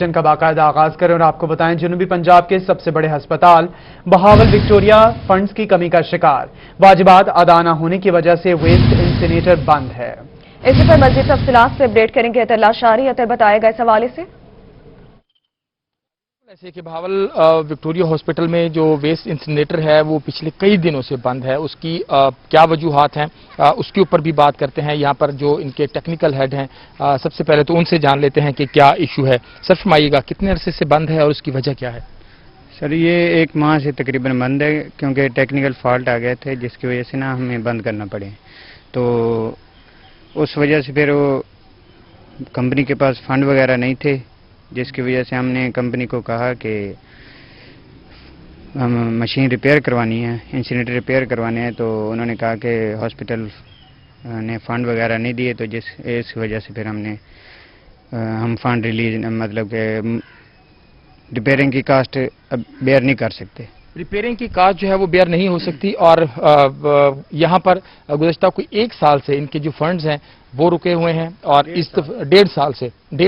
Bulletin का बाकायदा आगाज करें और आपको बताएं जनूबी पंजाब के सबसे बड़े अस्पताल बहावल विक्टोरिया फंड्स की कमी का शिकार। वाजिबात अदा न होने की वजह से वेस्ट इंसिनेटर बंद है। इसी पर मजीद तफसीलात से अपडेट करेंगे अतर लाशारी। अतर बताएगा इस हवाले से। ऐसे कि बहावल विक्टोरिया हॉस्पिटल में जो वेस्ट इंसिनेटर है वो पिछले कई दिनों से बंद है। उसकी क्या वजूहात हैं उसके ऊपर भी बात करते हैं। यहाँ पर जो इनके टेक्निकल हेड हैं सबसे पहले तो उनसे जान लेते हैं कि क्या इशू है। सर फरमाइएगा कितने अरसे से बंद है और उसकी वजह क्या है? सर ये 1 माह से तकरीबन बंद है क्योंकि टेक्निकल फॉल्ट आ गए थे जिसकी वजह से ना हमें बंद करना पड़े। तो उस वजह से फिर वो कंपनी के पास फंड वगैरह नहीं थे जिसकी वजह से हमने कंपनी को कहा कि हम मशीन रिपेयर करवानी है, इंसिनेटर रिपेयर करवाने हैं। तो उन्होंने कहा कि हॉस्पिटल ने फंड वगैरह नहीं दिए। तो इस वजह से फिर हम फंड रिलीज मतलब कि रिपेयरिंग की कास्ट अब बेयर नहीं कर सकते। रिपेयरिंग की कास्ट जो है वो बेयर नहीं हो सकती और यहाँ पर गुज़श्ता कोई 1 साल से इनके जो फंड्स हैं वो रुके हुए हैं और इस 1.5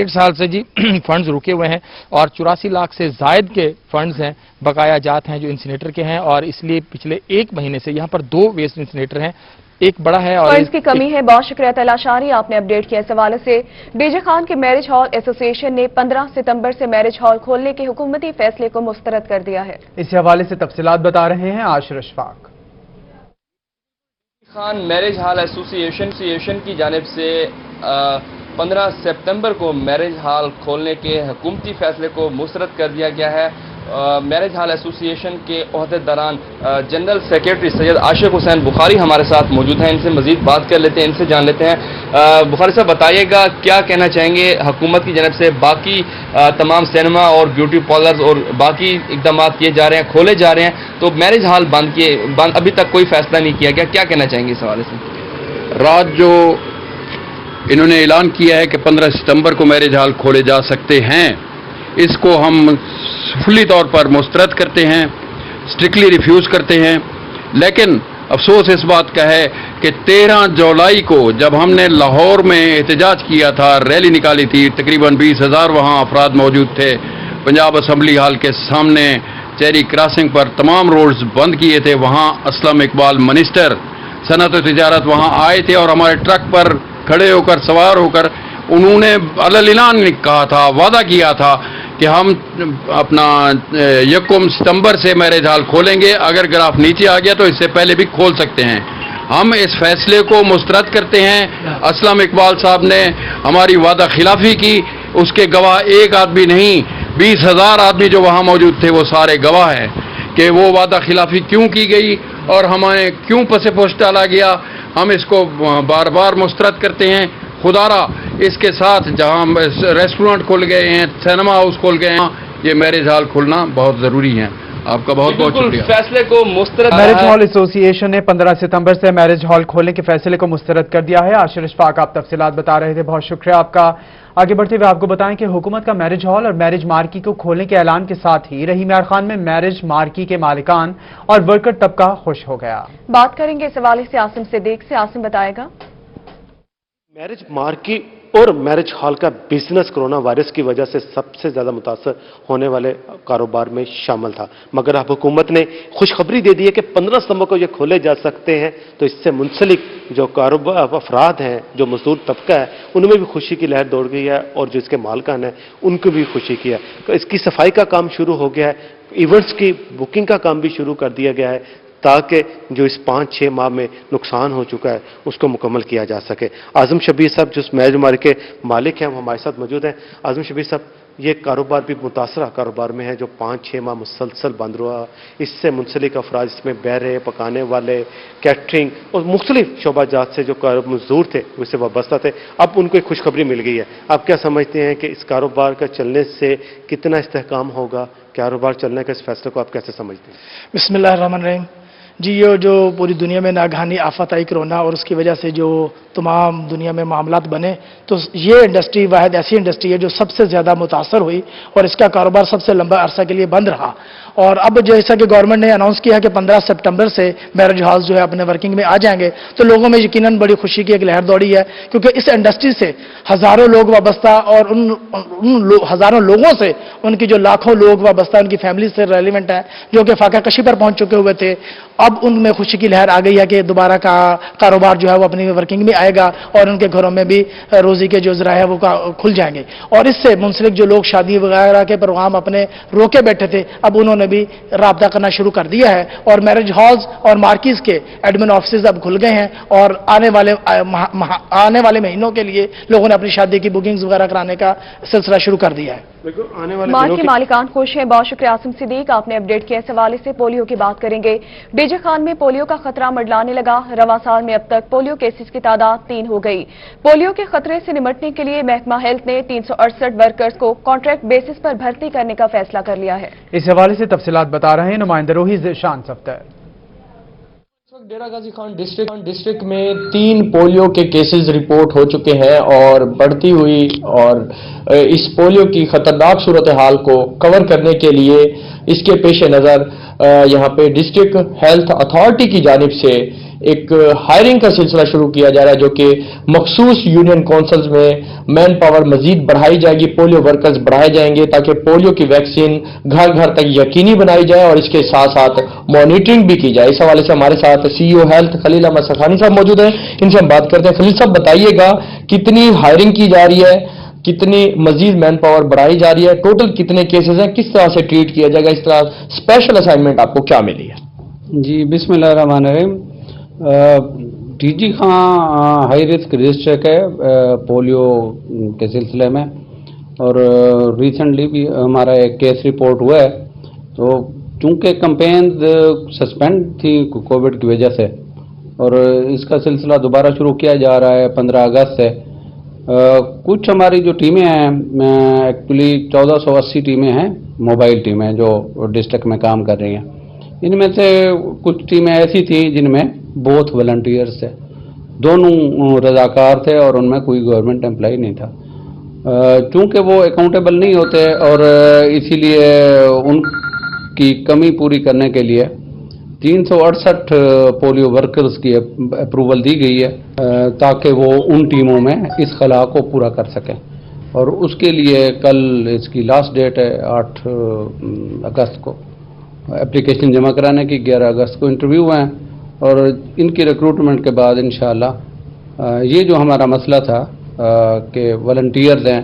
साल से जी फंड्स रुके हुए हैं और 84 लाख से जायद के फंड्स हैं बकाया जात हैं जो इंसिनेटर के हैं। और इसलिए पिछले 1 महीने से यहाँ पर 2 वेस्ट इंसिनेटर हैं, एक बड़ा है और फंड्स की कमी है। बहुत शुक्रिया अतर लाशारी, आपने अपडेट किया इस हवाले से। डीजे खान के मैरिज हॉल एसोसिएशन ने 15 सितंबर से मैरिज हॉल खोलने के हुकूमती फैसले को मुस्तरद कर दिया है। इस हवाले से तफसीलात बता रहे हैं Ashir Ashfaq. Khan marriage hall association की जानिब से 15 सितंबर को मैरिज हॉल खोलने के हुकूमती फैसले को मुस्तरद कर दिया गया है। मैरिज हॉल एसोसिएशन के ओहदेदारान जनरल सेक्रेटरी सैयद आशिक हुसैन बुखारी हमारे साथ मौजूद हैं। इनसे मजीद बात कर लेते हैं, इनसे जान लेते हैं। बुखारी साहब बताइएगा क्या कहना चाहेंगे हुकूमत की जानिब से बाकी तमाम सिनेमा और ब्यूटी पार्लर्स और बाकी इकदाम किए जा रहे हैं, खोले जा रहे हैं, तो मैरिज हॉल बंद अभी तक कोई फैसला नहीं किया गया, क्या कहना चाहेंगे इस हवाले से? रात जो इन्होंने ऐलान किया है कि 15 सितंबर को मैरिज हॉल खोले जा सकते हैं, इसको हम फुली तौर पर मुस्तरद करते हैं, स्ट्रिक्टली रिफ्यूज़ करते हैं। लेकिन अफसोस इस बात का है कि 13 जुलाई को जब हमने लाहौर में एहतजाज किया था, रैली निकाली थी, तकरीबन 20,000 वहाँ अफराद मौजूद थे। पंजाब असम्बली हॉल के सामने चेरी क्रॉसिंग पर तमाम रोड्स बंद किए थे। वहाँ असलम इकबाल मिनिस्टर सनत और तिजारत वहाँ आए थे और हमारे ट्रक पर खड़े होकर सवार होकर उन्होंने अलग-ऐलान कहा था, वादा किया था कि हम अपना 1 सितंबर से मैरिज हॉल खोलेंगे। अगर ग्राफ नीचे आ गया तो इससे पहले भी खोल सकते हैं। हम इस फैसले को मुस्तरद करते हैं। असलम इकबाल साहब ने हमारी वादा खिलाफी की, उसके गवाह एक आदमी नहीं 20,000 आदमी जो वहाँ मौजूद थे वो सारे गवाह हैं कि वो वादा खिलाफी क्यों की गई और हमें क्यों पसे पोश डाला गया। हम इसको बार बार मुस्तरद करते हैं। खुदारा इसके साथ जहां रेस्टोरेंट खुल गए हैं, सिनेमा हाउस खुल गए हैं, ये मैरिज हॉल खुलना बहुत जरूरी है। आपका बहुत बहुत शुक्रिया। फैसले को मुस्तरद मैरिज हॉल एसोसिएशन ने 15 सितंबर से मैरिज हॉल खोलने के फैसले को मुस्तरद कर दिया है। आशिर अशफाक आप तफसीलात बता रहे थे, बहुत शुक्रिया आपका। आगे बढ़ते हुए आपको बताएं कि हुकूमत का मैरिज हॉल और मैरिज मार्की को खोलने के ऐलान के साथ ही रहीम यार खान में मैरिज मार्की के मालिकान और वर्कर तबका खुश हो गया। बात करेंगे इस हवाले से आसिम सिद्दीक से, आसिम बताएगा। मैरिज मार्की और मैरिज हॉल का बिजनेस कोरोना वायरस की वजह से सबसे ज्यादा मुतासर होने वाले कारोबार में शामिल था, मगर अब हुकूमत ने खुशखबरी दे दी है कि 15 सितंबर को ये खोले जा सकते हैं। तो इससे मुंसलिक जो कारोबार अफराद हैं, जो मजदूर तबका है, उनमें भी खुशी की लहर दौड़ गई है और जो इसके मालकान हैं उनको भी खुशी की है। तो इसकी सफाई का काम शुरू हो गया है, इवेंट्स की बुकिंग का काम भी शुरू कर दिया गया है ताकि जो इस 5-6 माह में नुकसान हो चुका है उसको मुकम्मल किया जा सके। आजम शबीर साहब जो मैरिज मार्की के मालिक हैं वो हमारे साथ मौजूद हैं। आजम शबीर साहब, ये कारोबार भी मुतासरा कारोबार में है जो 5-6 माह मुसलसल बंद रहा। इससे मुंसलिक अफराद इसमें बहरे, पकाने वाले, कैटरिंग और मुख्तलिफ शोबाजात से जो मजदूर थे उससे वाबस्ता थे, अब उनको एक खुशखबरी मिल गई है। आप क्या समझते हैं कि इस कारोबार का चलने से कितना इस्तेहकाम होगा? कारोबार चलने के इस फैसले को आप कैसे समझते हैं? बिस्मिल्लाहिर्रहमानिर्रहीम। जी ये जो पूरी दुनिया में नागहानी आफत आई कोरोना और उसकी वजह से जो तमाम दुनिया में मामलात बने, तो ये इंडस्ट्री वाहिद ऐसी इंडस्ट्री है जो सबसे ज़्यादा मुतासर हुई और इसका कारोबार सबसे लंबा अरसा के लिए बंद रहा। और अब जैसा कि गवर्नमेंट ने अनाउंस किया कि 15 सितंबर से मैरिज हॉल्स जो है अपने वर्किंग में आ जाएंगे, तो लोगों में यकीनन बड़ी खुशी की एक लहर दौड़ी है, क्योंकि इस इंडस्ट्री से हज़ारों लोग वाबस्ता और उन हज़ारों लोगों से उनकी जो लाखों लोग वाबस्ता उनकी फैमिली से रेलिवेंट हैं, जो कि फाका कशी पर पहुंच चुके हुए थे, अब उनमें खुशी की लहर आ गई है कि दोबारा का कारोबार जो है वो अपनी वर्किंग में आएगा और उनके घरों में भी रोजी के जो जरा है वो खुल जाएंगे। और इससे मुंसलिक जो लोग शादी वगैरह के प्रोग्राम अपने रोके बैठे थे, अब उन्होंने भी राब्ता करना शुरू कर दिया है और मैरिज हॉल्स और मार्किज के एडमिन ऑफिस अब खुल गए हैं और आने वाले महीनों के लिए लोगों ने अपनी शादी की बुकिंग्स वगैरह कराने का सिलसिला शुरू कर दिया है। आने वाले मार्ट दिनों के की मालिकान खुश हैं। बहुत शुक्रिया आसिम सिद्दीक, आपने अपडेट किया। इस हवाले से पोलियो की बात करेंगे। डीजे खान में पोलियो का खतरा मंडलाने लगा। रवां साल में अब तक पोलियो केसेस की तादाद 3 हो गई। पोलियो के खतरे से निपटने के लिए महकमा हेल्थ ने 368 वर्कर्स को कॉन्ट्रैक्ट बेसिस पर भर्ती करने का फैसला कर लिया है। इस हवाले से तफसीलात बता रहे हैं नुमाइंदा रोही ज़ीशान सफ्तर। डेरा गाजी खान डिस्ट्रिक्ट में 3 पोलियो के केसेस रिपोर्ट हो चुके हैं और बढ़ती हुई और इस पोलियो की खतरनाक सूरत हाल को कवर करने के लिए इसके पेश नज़र यहाँ पे डिस्ट्रिक्ट हेल्थ अथॉरिटी की जानिब से एक हायरिंग का सिलसिला शुरू किया जा रहा है, जो कि मखसूस यूनियन काउंसिल्स में मैन पावर मजीद बढ़ाई जाएगी, पोलियो वर्कर्स बढ़ाए जाएंगे ताकि पोलियो की वैक्सीन घर घर तक यकीनी बनाई जाए और इसके साथ साथ मॉनिटरिंग भी की जाए। इस हवाले से हमारे साथ CEO हेल्थ खलील अहमद सखानी साहब मौजूद हैं, इनसे हम बात करते हैं। खलील साहब बताइएगा, कितनी हायरिंग की जा रही है, कितनी मजीद मैन पावर बढ़ाई जा रही है, टोटल कितने केसेस हैं, किस तरह से ट्रीट किया जाएगा, इस तरह स्पेशल असाइनमेंट आपको क्या मिली है? जी बिस्मिल्लाहिर्रहमानिर्रहीम। डीजी खां हाई रिस्क डिस्ट्रिक्ट है पोलियो के सिलसिले में, और रिसेंटली भी हमारा एक केस रिपोर्ट हुआ है। तो चूंकि कैंपेन सस्पेंड थी कोविड की वजह से और इसका सिलसिला दोबारा शुरू किया जा रहा है 15 अगस्त से। कुछ हमारी जो टीमें हैं, एक्चुअली 1480 टीमें हैं, मोबाइल टीमें जो डिस्ट्रिक्ट में काम कर रही हैं। इनमें से कुछ टीमें ऐसी थी जिनमें बोथ वॉलंटियर्स थे, दोनों रजाकार थे और उनमें कोई गवर्नमेंट एम्प्लॉय नहीं था। चूंकि वो अकाउंटेबल नहीं होते और इसीलिए उनकी कमी पूरी करने के लिए 368 पोलियो वर्कर्स की अप्रूवल दी गई है ताकि वो उन टीमों में इस खला को पूरा कर सकें। और उसके लिए कल इसकी लास्ट डेट है 8 अगस्त को एप्लीकेशन जमा कराने की। 11 अगस्त को इंटरव्यू हैं और इनकी रिक्रूटमेंट के बाद इंशाअल्लाह ये जो हमारा मसला था कि वॉलंटियर्स हैं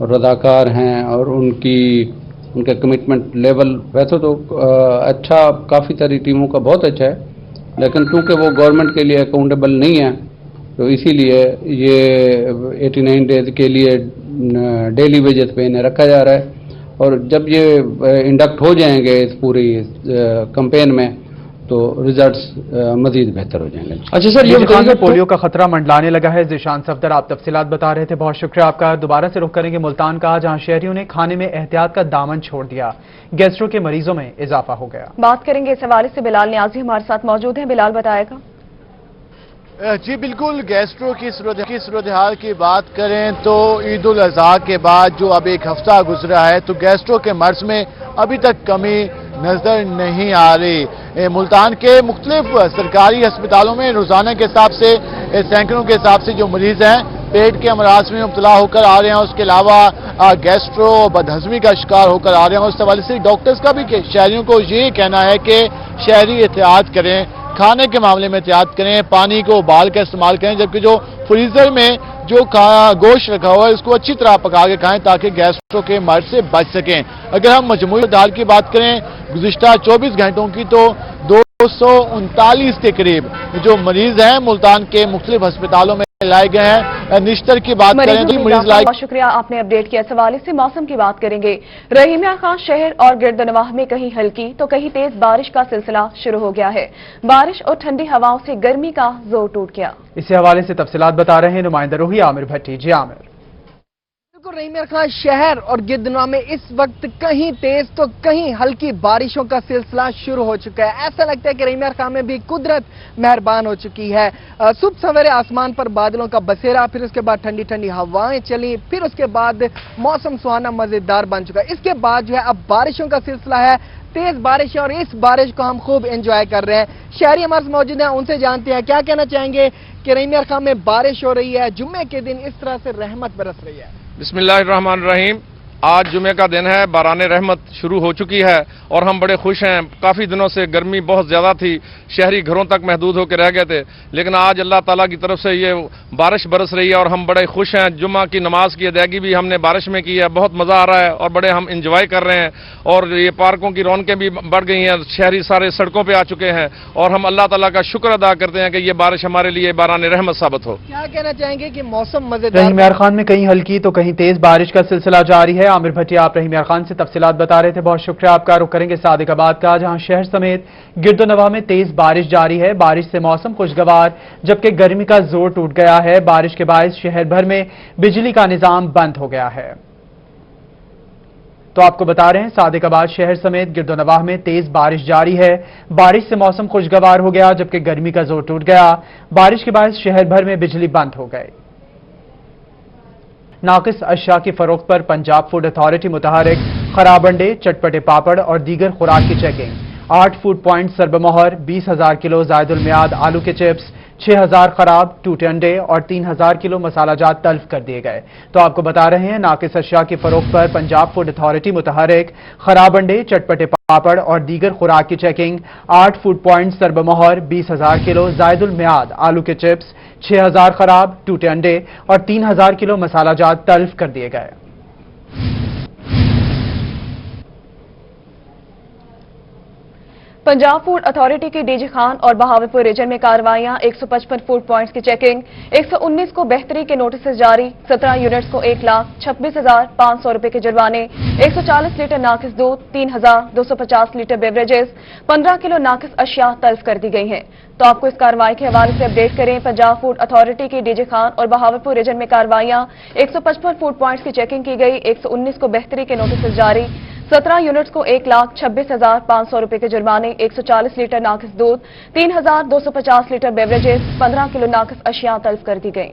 और रज़ाकार हैं और उनका कमिटमेंट लेवल वैसे तो अच्छा, काफ़ी सारी टीमों का बहुत अच्छा है, लेकिन क्योंकि वो गवर्नमेंट के लिए अकाउंटेबल नहीं है तो इसीलिए ये 89 डेज के लिए डेली वेजेस पे इन्हें रखा जा रहा है। और जब ये इंडक्ट हो जाएंगे इस पूरी कैंपेन में तो रिजल्ट्स मजीद बेहतर हो जाएंगे। अच्छा सर, ये बताइए पोलियो का खतरा मंडलाने लगा है। ज़ीशान सफ्तर, आप तफसीलात बता रहे थे, बहुत शुक्रिया आपका। दोबारा से रुख करेंगे मुल्तान का, जहां शहरियों ने खाने में एहतियात का दामन छोड़ दिया, गैस्ट्रो के मरीजों में इजाफा हो गया। बात करेंगे इस हवाले से, बिलाल न्याजी हमारे साथ मौजूद हैं। बिलाल बताएगा। जी बिल्कुल, गैस्ट्रो की सूरत हाल की बात करें तो ईद उल अज़हा के बाद जो अब एक हफ्ता गुजरा है तो गैस्ट्रो के मर्ज में अभी तक कमी नजर नहीं आ रही। मुल्तान के मुख्तलिफ सरकारी अस्पतालों में रोजाना के हिसाब से सैकड़ों के हिसाब से जो मरीज हैं पेट के अमराज में मुब्तला होकर आ रहे हैं, उसके अलावा गैस्ट्रो बदहजमी का शिकार होकर आ रहे हैं। उस हवाले से डॉक्टर्स का भी शहरियों को ये कहना है कि शहरी एहतियात करें, खाने के मामले में एहतियात करें, पानी को उबाल कर इस्तेमाल करें, जबकि जो फ्रीजर में जो गोश्त रखा हुआ है उसको अच्छी तरह पका के खाएं ताकि गैस्ट्रो के मर्ज से बच सकें। अगर हम मजमूई दाल की बात करें गुज़िश्ता 24 घंटों की तो 239 के करीब जो मरीज हैं मुल्तान के मुख्तलिफ अस्पतालों में लाए गए हैं। निश्तर की बात करें तो मरीज लाए। बहुत शुक्रिया, आपने अपडेट किया। इस हवाले से मौसम की बात करेंगे। रहीमिया खान शहर और गिरदनवाह में कहीं हल्की तो कहीं तेज बारिश का सिलसिला शुरू हो गया है। बारिश और ठंडी हवाओं से गर्मी का जोर टूट गया। इसी हवाले से तफसीलात बता रहे हैं नुमाइंदा रोही आमिर भट्टी। जी आमिर। रहीमिया खान शहर और गिरदनवा में इस वक्त कहीं तेज तो कहीं हल्की बारिशों का सिलसिला शुरू हो चुका है। ऐसा लगता है कि रहीमिया खान में भी कुदरत मेहरबान हो चुकी है। सुबह सवेरे आसमान पर बादलों का बसेरा, फिर उसके बाद ठंडी ठंडी हवाएं चली, फिर उसके बाद मौसम सुहाना मजेदार बन चुका है। इसके बाद जो है अब बारिशों का सिलसिला है, तेज बारिश है और इस बारिश को हम खूब एंजॉय कर रहे हैं। शहरी हमारे मौजूद हैं, उनसे जानते हैं क्या कहना चाहेंगे कि रहीमिया खान में बारिश हो रही है, जुम्मे के दिन इस तरह से रहमत बरस रही है। बिस्मिल्लाहिर्रहमानिर्रहीम। आज जुमे का दिन है, बाराने रहमत शुरू हो चुकी है और हम बड़े खुश हैं। काफ़ी दिनों से गर्मी बहुत ज़्यादा थी, शहरी घरों तक महदूद होकर रह गए थे, लेकिन आज अल्लाह ताला की तरफ से ये बारिश बरस रही है और हम बड़े खुश हैं। जुम्मा की नमाज की अदायगी भी हमने बारिश में की है, बहुत मज़ा आ रहा है और बड़े हम इंजॉय कर रहे हैं। और ये पार्कों की रौनकें भी बढ़ गई हैं, शहरी सारे सड़कों पर आ चुके हैं और हम अल्लाह ताला का शुक्र अदा करते हैं कि ये बारिश हमारे लिए बाराने रहमत साबित हो। क्या कहना चाहेंगे कि मौसम मजेदार? रहीमिया खान में कहीं हल्की तो कहीं तेज बारिश का सिलसिला जारी है। आमिर भट्टी आप रहीमिया खान से तफसीलात बता रहे थे, बहुत शुक्रिया आपका। रुख करेंगे सादिकाबाद का, जहां शहर समेत गिरदोनवा में तेज बारिश जारी है। बारिश से मौसम खुशगवार, जबकि गर्मी का जोर टूट गया है। बारिश के बायस शहर भर में बिजली का निजाम बंद हो गया है। तो आपको बता रहे हैं, सादिकाबाद शहर समेत गिरदोनवा में तेज बारिश जारी है। बारिश से मौसम खुशगवार हो गया, जबकि गर्मी का जोर टूट गया। बारिश के बायस शहर भर में बिजली बंद हो गई। नाकिस अशिया की फरोख्त पर पंजाब फूड अथॉरिटी मुतहरिक खराब अंडे, चटपटे पापड़ और दीगर खुराक की चेकिंग। 8 फूड पॉइंट सरबमोहर, 20,000 किलो जायदुल मियाद आलू के चिप्स, 6,000 खराब टूटे अंडे और 3,000 किलो मसालाजात तल्फ कर दिए गए। तो आपको बता रहे हैं, नाकिस अशिया की फरोख्त पर पंजाब फूड अथॉरिटी मुतहरिक खराब अंडे, चटपटे पापड़ और दीगर खुराक की चेकिंग। 8 फूड पॉइंट सरबमोहर, 20,000 किलो जायदुल मियाद आलू के चिप्स, 6,000 खराब टूटे अंडे और 3,000 किलो मसालाजात तल्फ कर दिए गए। पंजाब फूड अथॉरिटी की डीजी खान और बहावलपुर रीजन में कार्रवाइयां। 155 फूड पॉइंट्स की चेकिंग, 119 को बेहतरी के नोटिस जारी, 17 यूनिट्स को 1,26,500 रुपए के जुर्माने, 140 लीटर नाकिस दूध, 3,250 लीटर बेवरेजेस, 15 किलो नाकिस अशिया तल्फ कर दी गई हैं। तो आपको इस कार्रवाई के हवाले से अपडेट करें। पंजाब फूड अथॉरिटी की डीजी खान और बहावलपुर रीजन में कार्रवाइयां। 155 फूड पॉइंट्स की चेकिंग की गई, 119 को बेहतरी के नोटिस जारी, 17 यूनिट्स को 1,26,500 रुपए के जुर्माने, 140 लीटर नाकिस दूध, 3,250 लीटर बेवरेजेस, 15 किलो नाकिस अशिया तल्फ कर दी गई।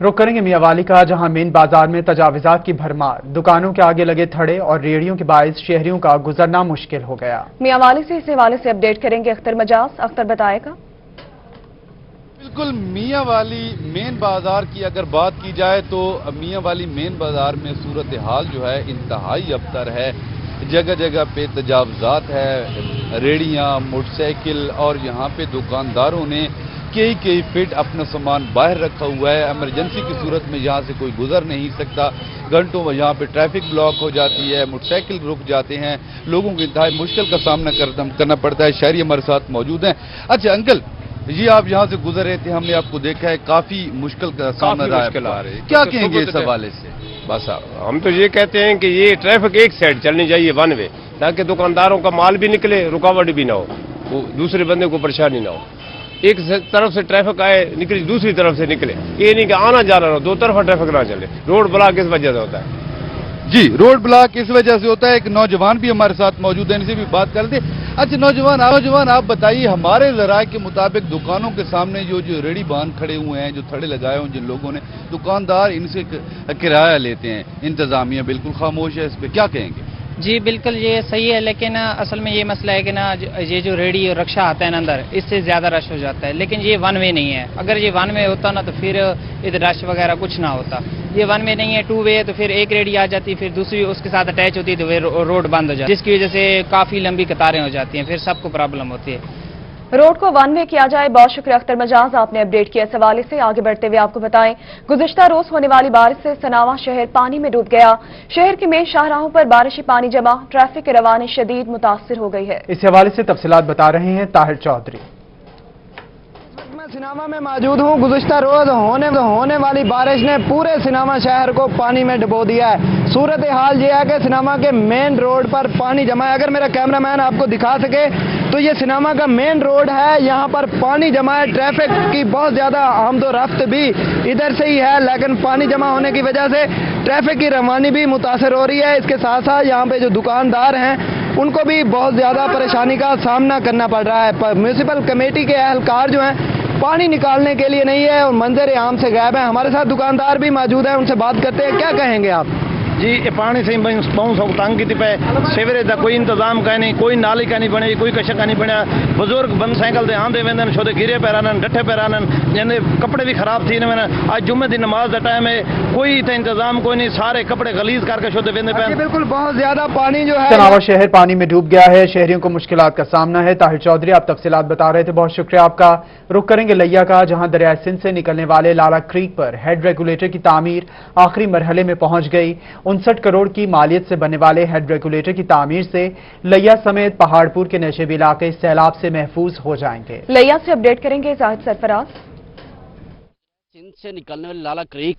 रुक करेंगे मियावाली का, जहां मेन बाजार में तजाविजात की भरमार, दुकानों के आगे लगे थड़े और रेहड़ियों के बायस शहरियों का गुजरना मुश्किल हो गया। मियावाली से इस हवाले से अपडेट करेंगे अख्तर मजाज। अख्तर बताएगा। बिल्कुल, मियावाली मेन बाजार की अगर बात की जाए तो मियावाली मेन बाजार में सूरत हाल जो है इंतहाई अबतर है। जगह जगह पे तजावजात है, रेड़ियां, मोटरसाइकिल और यहाँ पे दुकानदारों ने कई फीट अपना सामान बाहर रखा हुआ है। इमरजेंसी की सूरत में यहाँ से कोई गुजर नहीं सकता। घंटों यहाँ पे ट्रैफिक ब्लॉक हो जाती है, मोटरसाइकिल रुक जाते हैं, लोगों को इंतहाई मुश्किल का सामना करना पड़ता है। शहरी हमारे साथ मौजूद हैं। अच्छा अंकल जी, आप यहाँ से गुजर रहे थे, हमने आपको देखा है, काफी मुश्किल का सामना आ रही है, क्या कहेंगे इस हवाले से? बस हम तो ये कहते हैं कि ये ट्रैफिक एक साइड चलनी चाहिए, वन वे, ताकि दुकानदारों का माल भी निकले, रुकावट भी ना हो, वो दूसरे बंदे को परेशानी ना हो। एक तरफ से ट्रैफिक आए निकले, दूसरी तरफ से निकले, ये नहीं कि आना जाना हो, दो तरफा ट्रैफिक ना चले। रोड ब्लॉक इस वजह से होता है जी, रोड ब्लॉक इस वजह से होता है। एक नौजवान भी हमारे साथ मौजूद है, इनसे भी बात कर लेते। अच्छा नौजवान आप बताइए, हमारे ज़राए के मुताबिक दुकानों के सामने जो रेडी बांध खड़े हुए हैं, जो थड़े लगाए हुए जिन लोगों ने, दुकानदार इनसे किराया लेते हैं, इंतजामिया बिल्कुल खामोश है, इस पर क्या कहेंगे? जी बिल्कुल ये सही है, लेकिन असल में ये मसला है कि ना ये जो रेडी और रक्षा आता है ना अंदर, इससे ज़्यादा रश हो जाता है। लेकिन ये वन वे नहीं है। अगर ये वन वे होता ना तो फिर इधर रश वगैरह कुछ ना होता। ये वन वे नहीं है, टू वे है, तो फिर एक रेडी आ जाती, फिर दूसरी उसके साथ अटैच होती, तो फिर रोड बंद हो जाती है, जिसकी वजह से काफ़ी लंबी कतारें हो जाती हैं, फिर सबको प्रॉब्लम होती है। रोड को वन वे किया जाए। बहुत शुक्रिया अख्तर मजाज, आपने अपडेट किया इस हवाले से। आगे बढ़ते हुए आपको बताएं, गुज़िश्ता रोज होने वाली बारिश से सनावा शहर पानी में डूब गया। शहर के मेन शाहराहों पर बारिशी पानी जमा, ट्रैफिक रवानी शदीद मुतासिर हो गई है। इस हवाले से तफसीलात बता रहे हैं ताहिर चौधरी। सिनामा में मौजूद हूँ। गुज़िश्ता रोज होने वाली बारिश ने पूरे सिनामा शहर को पानी में डुबो दिया है। सूरत हाल ये है कि सिनामा के मेन रोड पर पानी जमा है। अगर मेरा कैमरामैन आपको दिखा सके तो ये सिनेमा का मेन रोड है, यहाँ पर पानी जमा है, ट्रैफिक की बहुत ज़्यादा आमद और रफ्त भी इधर से ही है, लेकिन पानी जमा होने की वजह से ट्रैफिक की रवानी भी मुतासर हो रही है। इसके साथ साथ यहाँ पे जो दुकानदार हैं उनको भी बहुत ज़्यादा परेशानी का सामना करना पड़ रहा है। म्यूनसिपल कमेटी के एहलकार जो हैं पानी निकालने के लिए नहीं है और मंजर आम से गायब है। हमारे साथ दुकानदार भी मौजूद हैं, उनसे बात करते हैं। क्या कहेंगे आप? जी ये पानी से बहुत सौ तंग की पे सीवरेज का कोई इंतजाम का नहीं, कोई नाली का नहीं बने, कोई कश का नहीं बनया। बुजुर्ग बंद साइकिल से आंदे वेंदन छोटे गिरे पे रहन डठे पे रहन, जने कपड़े भी खराब थी ने। आज जुम्मे दिन नमाज का टाइम है, कोई इंतजाम कोई नहीं, सारे कपड़े गलीज करके छोटे वेंदे पे। बिल्कुल बहुत ज्यादा पानी जो है तनावा शहर पानी में डूब गया है, शहरियों को मुश्किलात का सामना है। ताहिर चौधरी आप तफसीलात बता रहे थे, बहुत शुक्रिया आपका। रुख करेंगे लिया का, जहां दरिया सिंध से निकलने वाले लाला क्रीक पर हेड रेगुलेटर की तामीर आखिरी मरहले में पहुंच गई। 59 करोड़ की मालियत से बनने वाले हेड रेगुलेटर की तामीर से लिया समेत पहाड़पुर के नशेबी इलाके सैलाब से महफूज हो जाएंगे। लिया से अपडेट करेंगे जाहिद सरफराज। सिंध से निकलने वाले लाला क्रीक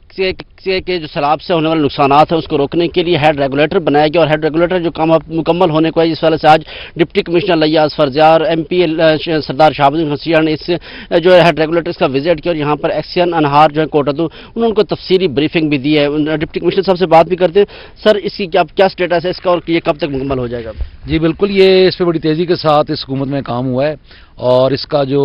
के जो सैलाब से होने वाले नुकसानात हैं उसको रोकने के लिए हेड रेगुलेटर बनाया गया और हेड रेगुलेटर जो काम मुकम्मल होने को है, जिस वाले से आज डिप्टी कमिश्नर लिया असफरजार MP सरदार शाहबुद्दीन हसीन ने इस जो है हेड रेगुलेटर का विजिट किया और यहाँ पर एक्सियन अनहार जो है कोटादू उन्होंने उनको तफसीली ब्रीफिंग भी दी है। डिप्टी कमिश्नर साहब से बात भी करते हैं। सर इसकी क्या स्टेटस है इसका और ये कब तक मुकम्मल हो जाएगा? जी बिल्कुल, ये इस पर बड़ी तेज़ी के साथ इस हुकूमत में काम हुआ है और इसका जो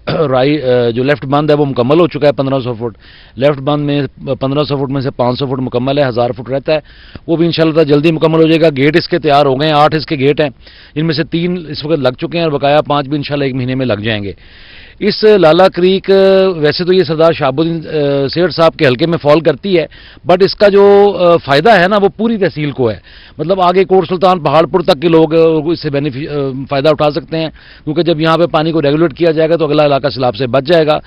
जो लेफ्ट बंद है वो मुकम्मल हो चुका है। 1500 फुट लेफ्ट बंद में 1500 फुट में से 500 फुट मुकम्मल है, 1000 फुट रहता है, वो भी इंशाल्लाह जल्दी मुकम्मल हो जाएगा। गेट इसके तैयार हो गए हैं, 8 इसके गेट हैं, इनमें से 3 इस वक्त लग चुके हैं और बकाया 5 भी इंशाल्लाह 1 महीने में लग जाएंगे। इस लाला क्रीक वैसे तो ये सरदार शाहबुद्दीन सेठ साहब के हल्के में फॉल करती है, बट इसका जो फ़ायदा है ना वो पूरी तहसील को है। मतलब आगे कोट सुल्तान पहाड़पुर तक के लोग इससे फ़ायदा उठा सकते हैं, क्योंकि जब यहाँ पे पानी को रेगुलेट किया जाएगा तो अगला इलाका सैलाब से बच जाएगा।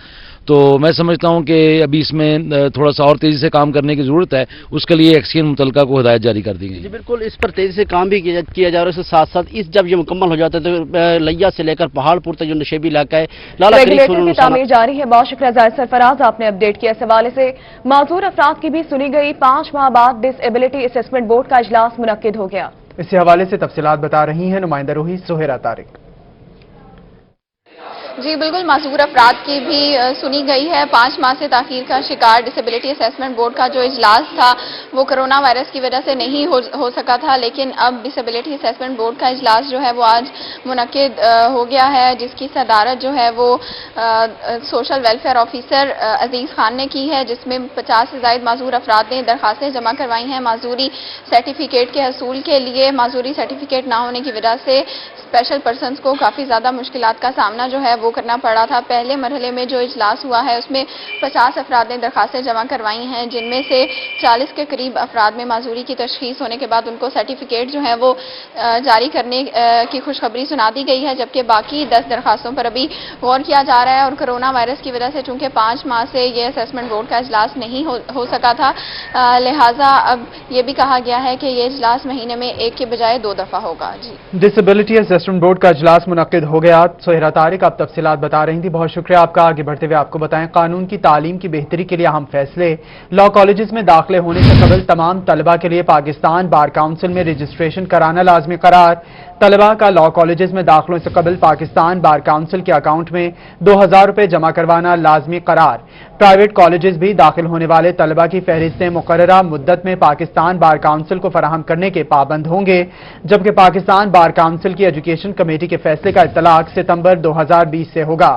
तो मैं समझता हूँ कि अभी इसमें थोड़ा सा और तेज़ी से काम करने की ज़रूरत है, उसके लिए एक्सियन मुतलका को हिदायत जारी कर दी गई। जी बिल्कुल, इस पर तेज़ी से काम भी किया जा रहा है। इसके साथ साथ इस जब ये मुकम्मल हो जाता है तो लिया से लेकर पहाड़पुर तक जो नशेबी इलाका है लाला रेगुलेटर की तामीर जारी है। बहुत शुक्रिया जाहिद सरफराज, आपने अपडेट किया। इस हवाले से माजूर अफराद की भी सुनी गई। 5 माह बाद डिसेबिलिटी असेसमेंट बोर्ड का इजलास मुनक्किद हो गया। इसी हवाले से तफसीलात बता रही हैं नुमाइंदा रूही सुहेरा तारिक। जी बिल्कुल, माजूर अफराद की भी सुनी गई है। 5 माह से ताखीर का शिकार डिसेबिलिटी असेसमेंट बोर्ड का जो इजलास था वो कोरोना वायरस की वजह से नहीं हो सका था, लेकिन अब डिसेबिलिटी असेसमेंट बोर्ड का इजलास जो है वो आज मुनक्किद हो गया है, जिसकी सदारत जो है वो सोशल वेलफेयर ऑफिसर अजीज खान ने की है, जिसमें 50 से ज़ायद माजूर अफराद ने दरखास्तें जमा करवाई हैं माजूरी सर्टिफिकेट के हसूल के लिए। माजूरी सर्टिफिकेट ना होने की वजह से स्पेशल पर्सनस को काफ़ी ज़्यादा मुश्किलात का सामना जो है वो करना पड़ा था। पहले मरहले में जो इजलास हुआ है उसमें 50 अफराद ने दरखास्तें जमा करवाई हैं, जिनमें से 40 के करीब अफराद में माजूरी की तशखीस होने के बाद उनको सर्टिफिकेट जो है वो जारी करने की खुशखबरी सुना दी गई है, जबकि बाकी 10 दरखास्तों पर अभी गौर किया जा रहा है। और कोरोना वायरस की वजह से चूंकि 5 माह से ये असेसमेंट बोर्ड का इजलास नहीं हो सका था, लिहाजा अब ये भी कहा गया है कि ये इजलास महीने में 1 के बजाय 2 दफा होगा। जी डिसेबिलिटी असेसमेंट बोर्ड का इजलास मुनक्किद हो गया। सुहेरा तारिक आप तफसीलात बता रही थी, बहुत शुक्रिया आपका। आगे बढ़ते हुए आपको बताएं, कानून की तालीम की बेहतरी के लिए अहम फैसले। लॉ कॉलेजेस में दाखिले होने से कबल तमाम तलबा के लिए पाकिस्तान बार काउंसिल में रजिस्ट्रेशन कराना लाजमी करार। तलबा का लॉ कॉलेजेस में दाखिलों से कबल पाकिस्तान बार काउंसिल के अकाउंट में 2000 रुपए जमा करवाना लाजमी करार। प्राइवेट कॉलेजेस भी दाखिल होने वाले तलबा की फहरिस्तें मुकर्ररा मुद्दत में पाकिस्तान बार काउंसिल को फराहम करने के पाबंद होंगे, जबकि पाकिस्तान बार काउंसिल की एजुकेशन कमेटी के फैसले का इत्तलाक सितंबर 2020 से होगा।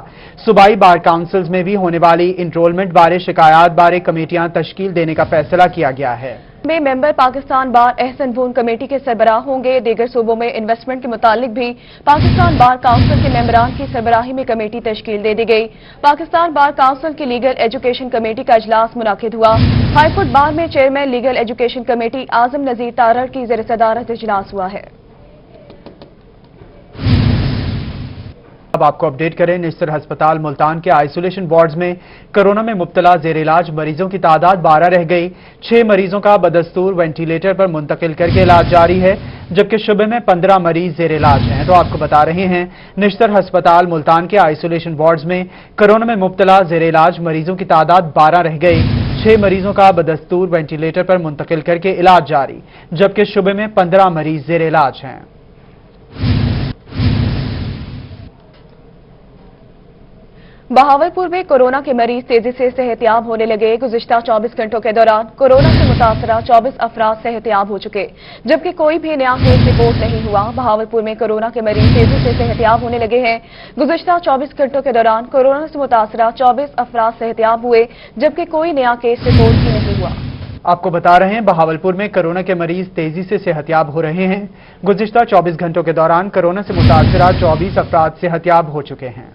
सूबाई बार काउंसिल्स में भी होने वाली इनरोलमेंट बारे शिकायत बारे कमेटियां तश्कील देने का फैसला किया गया है। में मेंबर पाकिस्तान बार एहसन बून कमेटी के सरबराह होंगे। दीगर सूबों में इन्वेस्टमेंट के मुतालिक भी पाकिस्तान बार काउंसिल के मेंबरान की सरबराही में कमेटी तश्कील दे दी गई। पाकिस्तान बार काउंसिल की लीगल एजुकेशन कमेटी का इजलास मुनाकिद हुआ। हाईकोर्ट बार में चेयरमैन लीगल एजुकेशन कमेटी आजम नजीर तारड़ की ज़ेर सदारत इजलास हुआ है। अब आपको अपडेट करें, निश्तर अस्पताल मुल्तान के आइसोलेशन वार्ड्स में कोरोना में मुब्तला जेर इलाज मरीजों की तादाद 12 रह गई। 6 मरीजों का बदस्तूर वेंटिलेटर पर मुंतकिल करके इलाज जारी है, जबकि शुबे में 15 मरीज जेर इलाज हैं। तो आपको बता रहे हैं, निश्तर अस्पताल मुल्तान के आइसोलेशन वार्ड्स में कोरोना में मुब्तला जेर इलाज मरीजों की तादाद 12 रह गई। 6 मरीजों का बदस्तूर वेंटिलेटर पर मुंतकिल करके इलाज जारी, जबकि शुबे में 15 मरीज जेर इलाज हैं। बहावलपुर में कोरोना के मरीज तेजी से सेहतयाब होने लगे। गुज़िश्ता 24 घंटों के दौरान कोरोना से मुतासरा 24 अफराद सेहतयाब हो चुके, जबकि कोई भी नया केस रिपोर्ट नहीं हुआ। बहावलपुर में कोरोना के मरीज तेजी से सेहतयाब होने लगे हैं। गुज़िश्ता 24 घंटों के दौरान कोरोना से मुतासरा 24 अफराद सेहतयाब हुए, जबकि कोई नया केस रिपोर्ट भी नहीं हुआ। आपको बता रहे हैं, बहावलपुर में कोरोना के मरीज तेजी से सेहतयाब हो रहे हैं। गुज़िश्ता 24 घंटों के दौरान कोरोना से मुतासरा 24 अफराद सेहतयाब हो चुके हैं।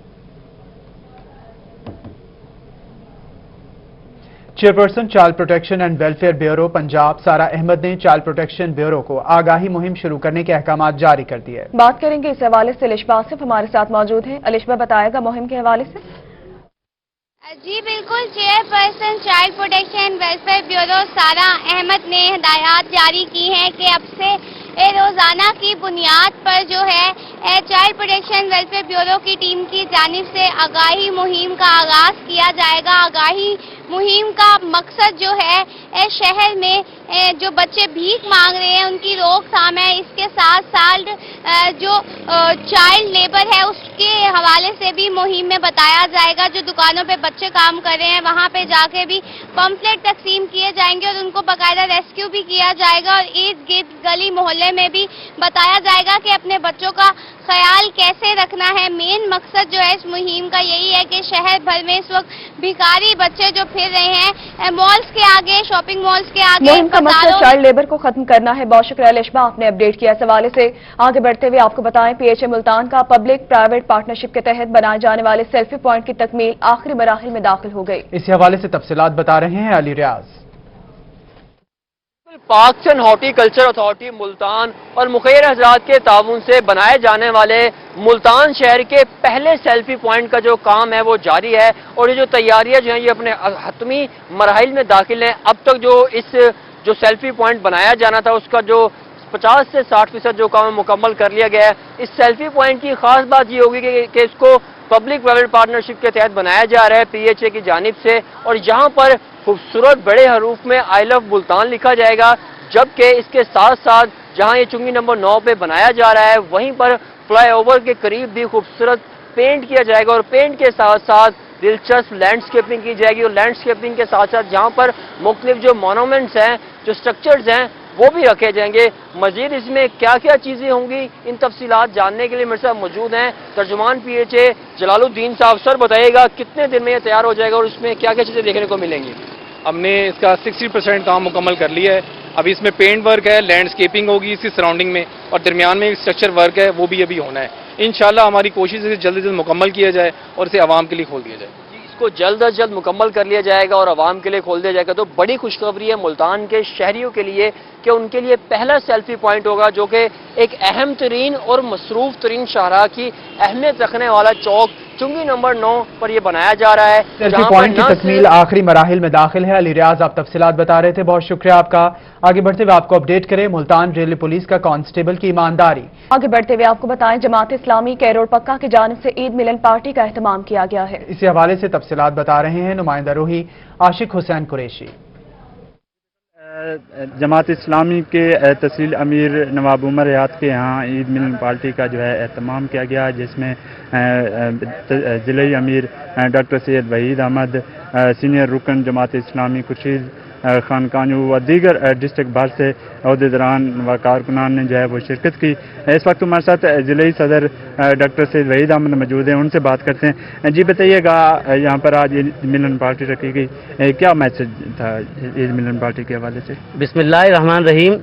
Chairperson child protection and welfare bureau Punjab सारा अहमद ने चाइल्ड प्रोटेक्शन ब्यूरो को आगाही मुहिम शुरू करने के अहकाम जारी कर दिए। बात करेंगे इस हवाले से अलिशबा आसिफ हमारे साथ मौजूद हैं। अलिशबा बताएगा मुहिम के हवाले से। जी बिल्कुल, chairperson child protection welfare bureau सारा अहमद ने हिदायत जारी की हैं कि अब से रोजाना की बुनियाद पर जो है चाइल्ड प्रोटेक्शन वेलफेयर ब्यूरो की टीम की जानिब से आगाही मुहिम का आगाज किया जाएगा। आगाही मुहिम का मकसद जो है शहर में जो बच्चे भीख मांग रहे हैं उनकी रोकथाम है। इसके साथ साथ जो चाइल्ड लेबर है उसके हवाले से भी मुहिम में बताया जाएगा। जो दुकानों पे बच्चे काम कर रहे हैं वहां पे जाके भी पम्फलेट तकसीम किए जाएंगे और उनको बाकायदा रेस्क्यू भी किया जाएगा और इर्द गिर्द गली मोहल्ले में भी बताया जाएगा कि अपने बच्चों का ख्याल कैसे रखना है। मेन मकसद जो है इस मुहिम का यही है कि शहर भर में इस वक्त भिखारी बच्चे जो फिर रहे हैं मॉल्स के आगे, शॉपिंग मॉल्स के आगे, मुहिम का मकसद चाइल्ड लेबर को खत्म करना है। बहुत शुक्रिया अलिशबा, आपने अपडेट किया। इस हवाले से आगे बढ़ते हुए आपको बताएं, PHA मुल्तान का पब्लिक प्राइवेट पार्टनरशिप के तहत बनाए जाने वाले सेल्फी पॉइंट की तकमील आखिरी मराहिल में दाखिल हो गई। इसी हवाले से तफसीलात बता रहे हैं Ali Riaz. Parks and horticulture authority Multan और मुखैर हजरात के ताउन से बनाए जाने वाले मुल्तान शहर के पहले सेल्फी पॉइंट का जो काम है वो जारी है और ये जो तैयारियां जो हैं ये अपने हतमी मराहिल में दाखिल हैं। अब तक जो सेल्फी पॉइंट बनाया जाना था उसका जो 50 से 60% जो काम मुकम्मल कर लिया गया है। इस सेल्फी पॉइंट की खास बात ये होगी कि इसको पब्लिक प्राइवेट पार्टनरशिप के तहत बनाया जा रहा है PHA की जानिब से और यहाँ पर खूबसूरत बड़े हरूफ में आई लव मुल्तान लिखा जाएगा, जबकि इसके साथ साथ जहां ये चुंगी नंबर 9 पे बनाया जा रहा है वहीं पर फ्लाईओवर के करीब भी खूबसूरत पेंट किया जाएगा और पेंट के साथ साथ दिलचस्प लैंडस्केपिंग की जाएगी और लैंडस्केपिंग के साथ साथ जहां पर मुख्तलिफ जो मोनूमेंट्स हैं, जो स्ट्रक्चर्स हैं वो भी रखे जाएंगे। मजीद इसमें क्या क्या चीजें होंगी इन तफसीलात जानने के लिए मेरे साथ मौजूद हैं तर्जुमान PHA जलालुद्दीन साहब। सर बताइएगा कितने दिन में ये तैयार हो जाएगा और इसमें क्या क्या चीजें देखने को मिलेंगी? हमने इसका 60% काम मुकम्मल कर लिया है। अभी इसमें पेंट वर्क है, लैंडस्केपिंग होगी इसकी सराउंडिंग में और दरमियान में स्ट्रक्चर वर्क है वो भी अभी होना है। इंशाल्लाह हमारी कोशिश है जल्द से जल्द मुकम्मल किया जाए और इसे आवाम के लिए खोल दिया जाए। इसको जल्द अज जल्द मुकम्मल कर लिया जाएगा और आवाम के लिए खोल दिया जाएगा तो बड़ी खुशखबरी है मुल्तान के शहरियों के लिए कि उनके लिए पहला सेल्फी पॉइंट होगा जो कि एक अहम तरीन और मसरूफ तरीन शाहराह की अहमियत रखने वाला चौक चुंगी नंबर 9 पर यह बनाया जा रहा है। सेल्फी पॉइंट की तकमील आखिरी मराहिल में दाखिल है। अली रियाज आप तफसीलात बता रहे थे, बहुत शुक्रिया आपका। आगे बढ़ते हुए आपको अपडेट करें मुल्तान रेलवे पुलिस का कांस्टेबल की ईमानदारी। आगे बढ़ते हुए आपको बताएं, जमात इस्लामी कैरोड़ पक्का की जानिब से ईद मिलन पार्टी का एहतमाम किया गया है। इसी हवाले से तफसीलात बता रहे हैं नुमाइंदा रूही आशिक हुसैन कुरैशी। जमात इस्लामी के तहसील अमीर नवाब उमर हयात के यहाँ ईद मिलन पार्टी का जो है एहतमाम किया गया, जिसमें ज़िले अमीर डॉक्टर सैयद वहीद अहमद, सीनियर रुकन जमात इस्लामी खुर्शीद खान कानू व दीगर डिस्ट्रिक्ट भर से अहदेदारान व कारकुनान ने जो है वो शिरकत की। इस वक्त हमारे साथ ज़िले सदर डॉक्टर सैयद वहीद अहमद मौजूद हैं, उनसे बात करते हैं। जी बताइएगा, यहाँ पर आज ईद मिलन पार्टी रखी गई, क्या मैसेज था ईद मिलन पार्टी के हवाले से? बिस्मिल्लाहिर्रहमानिर्रहीम।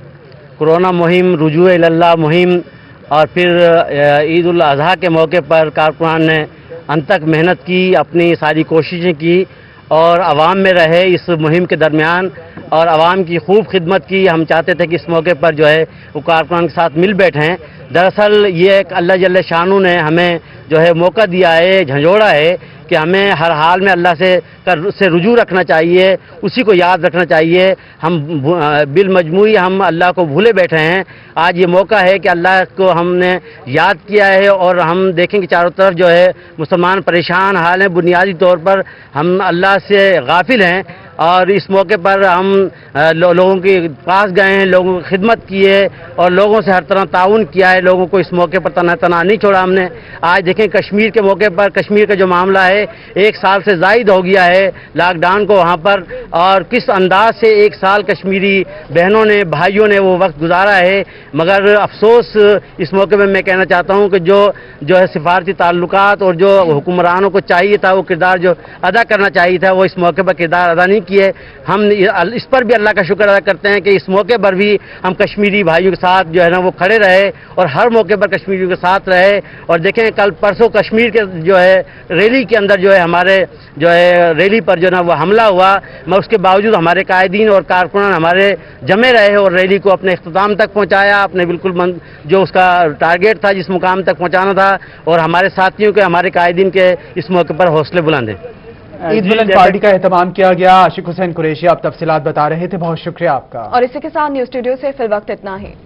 कोरोना मुहिम, रुजू इल्लाह मुहिम और फिर ईद उल अज़हा के मौके पर कारकुनान ने अंत तक मेहनत की, अपनी सारी कोशिशें की और आवाम में रहे इस मुहिम के दरमियान और आवाम की खूब खिदमत की। हम चाहते थे कि इस मौके पर जो है वो कारकुनान के साथ मिल बैठें। दरअसल ये एक अल्लाह जल्ल शानू ने हमें जो है मौका दिया है, झंझोड़ा है कि हमें हर हाल में अल्लाह से रुजू रखना चाहिए, उसी को याद रखना चाहिए। हम बिलमजमूई हम अल्लाह को भूले बैठे हैं। आज ये मौका है कि अल्लाह को हमने याद किया है और हम देखेंगे चारों तरफ जो है मुसलमान परेशान हाल हैं, बुनियादी तौर पर हम अल्लाह से गाफिल हैं اور اس موقع پر ہم لوگوں کے پاس گئے ہیں, لوگوں کی خدمت کی ہے اور لوگوں سے ہر طرح تعاون کیا ہے. لوگوں کو اس موقع پر تنہا نہیں چھوڑا ہم نے. آج دیکھیں کشمیر کے موقع پر کشمیر کا جو معاملہ ہے 1 سال سے زائد ہو گیا ہے لاک ڈاؤن کو وہاں پر, اور کس انداز سے 1 سال کشمیری بہنوں نے بھائیوں نے وہ وقت گزارا ہے. مگر افسوس اس موقع میں میں کہنا چاہتا ہوں کہ جو ہے سفارتی تعلقات اور جو حکمرانوں کو چاہیے تھا وہ کردار جو ادا کرنا چاہیے تھا وہ اس موقع پر کردار ادا نہیں کیے. ہم اس پر بھی اللہ کا شکر ادا کرتے ہیں کہ اس موقع پر بھی ہم کشمیری بھائیوں کے ساتھ جو ہے نا وہ کھڑے رہے اور ہر موقع پر کشمیریوں کے ساتھ رہے. اور دیکھیں کل پرسوں کشمیر کے جو ہے ریلی کے اندر جو ہے ہمارے جو ہے ریلی پر جو ہے نا وہ حملہ ہوا, مگر اس کے باوجود ہمارے قائدین اور کارکنان ہمارے جمے رہے اور ریلی کو اپنے اختتام تک پہنچایا, اپنے بالکل جو اس کا ٹارگیٹ تھا جس مقام تک پہنچانا تھا. اور ہمارے ساتھیوں کے ہمارے قائدین کے اس موقع پر حوصلے بلند ہیں. عید ملن پارٹی کا اہتمام کیا گیا. عاشق حسین قریشی آپ تفصیلات بتا رہے تھے, بہت شکریہ آپ کا. اور اسی کے ساتھ نیوز اسٹوڈیو سے فی الوقت اتنا ہی.